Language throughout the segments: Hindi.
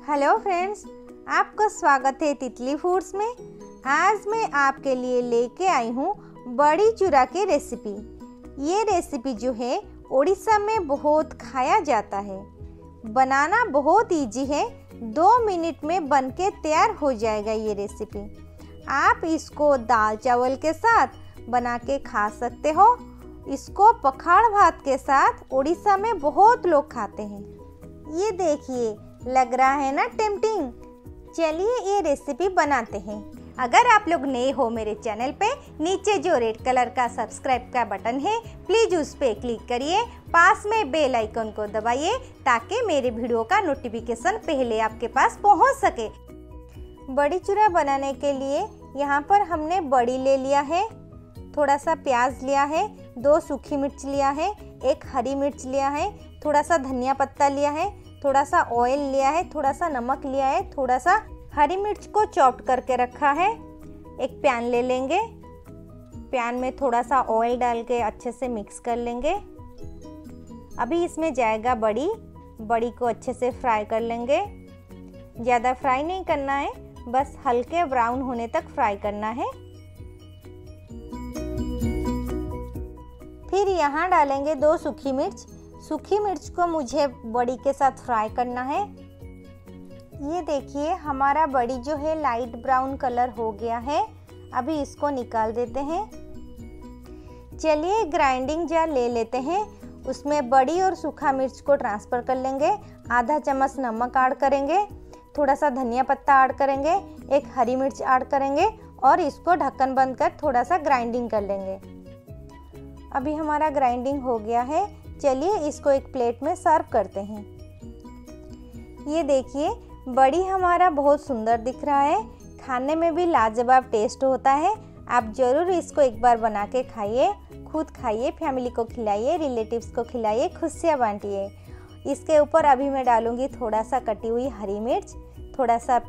हेलो फ्रेंड्स, आपका स्वागत है तितली फूड्स में। आज मैं आपके लिए लेके आई हूँ बड़ी चूरा की रेसिपी। ये रेसिपी जो है उड़ीसा में बहुत खाया जाता है। बनाना बहुत इजी है, 2 मिनट में बनके तैयार हो जाएगा ये रेसिपी। आप इसको दाल चावल के साथ बना के खा सकते हो। इसको पखाड़ भात के साथ उड़ीसा में बहुत लोग खाते हैं। ये देखिए, लग रहा है ना टेम्पटिंग। चलिए ये रेसिपी बनाते हैं। अगर आप लोग नए हो मेरे चैनल पे, नीचे जो रेड कलर का सब्सक्राइब का बटन है प्लीज उस पे क्लिक करिए। पास में बेल आइकन को दबाइए ताकि मेरे वीडियो का नोटिफिकेशन पहले आपके पास पहुंच सके। बड़ी चूरा बनाने के लिए यहाँ पर हमने बड़ी ले लिया है, थोड़ा सा प्याज लिया है, 2 सूखी मिर्च लिया है, 1 हरी मिर्च लिया है, थोड़ा सा धनिया पत्ता लिया है, थोड़ा सा ऑयल लिया है, थोड़ा सा नमक लिया है, थोड़ा सा हरी मिर्च को चॉप करके रखा है। एक पैन ले लेंगे, पैन में थोड़ा सा ऑयल डाल के अच्छे से मिक्स कर लेंगे। अभी इसमें जाएगा बड़ी को अच्छे से फ्राई कर लेंगे। ज़्यादा फ्राई नहीं करना है, बस हल्के ब्राउन होने तक फ्राई करना है। फिर यहाँ डालेंगे 2 सूखी मिर्च। सूखी मिर्च को मुझे बड़ी के साथ फ्राई करना है। ये देखिए, हमारा बड़ी जो है लाइट ब्राउन कलर हो गया है। अभी इसको निकाल देते हैं। चलिए ग्राइंडिंग जार ले लेते हैं, उसमें बड़ी और सूखा मिर्च को ट्रांसफ़र कर लेंगे। आधा चम्मच नमक ऐड करेंगे, थोड़ा सा धनिया पत्ता ऐड करेंगे, 1 हरी मिर्च ऐड करेंगे और इसको ढक्कन बंद कर थोड़ा सा ग्राइंडिंग कर लेंगे। अभी हमारा ग्राइंडिंग हो गया है। चलिए इसको एक प्लेट में सर्व करते हैं। ये देखिए, बड़ी हमारा बहुत सुंदर दिख रहा है, खाने में भी लाजवाब टेस्ट होता है। आप ज़रूर इसको एक बार बना के खाइए, खुद खाइए, फैमिली को खिलाइए, रिलेटिव्स को खिलाइए, खुशियाँ बांटिए। इसके ऊपर अभी मैं डालूँगी थोड़ा सा कटी हुई हरी मिर्च, थोड़ा सा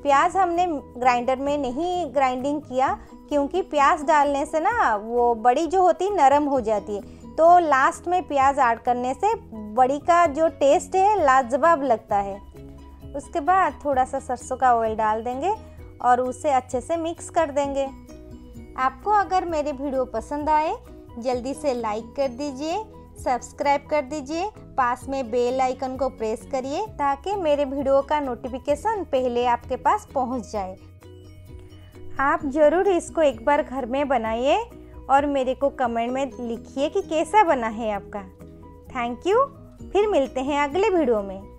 प्याज हमने ग्राइंडर में नहीं ग्राइंडिंग किया क्योंकि प्याज डालने से ना वो बड़ी जो होती नरम हो जाती है, तो लास्ट में प्याज ऐड करने से बड़ी का जो टेस्ट है लाजवाब लगता है। उसके बाद थोड़ा सा सरसों का ऑयल डाल देंगे और उसे अच्छे से मिक्स कर देंगे। आपको अगर मेरे वीडियो पसंद आए जल्दी से लाइक कर दीजिए, सब्सक्राइब कर दीजिए, पास में बेल आइकन को प्रेस करिए ताकि मेरे वीडियो का नोटिफिकेशन पहले आपके पास पहुंच जाए। आप ज़रूर इसको एक बार घर में बनाइए और मेरे को कमेंट में लिखिए कि कैसा बना है आपका। Thank you. फिर मिलते हैं अगले वीडियो में।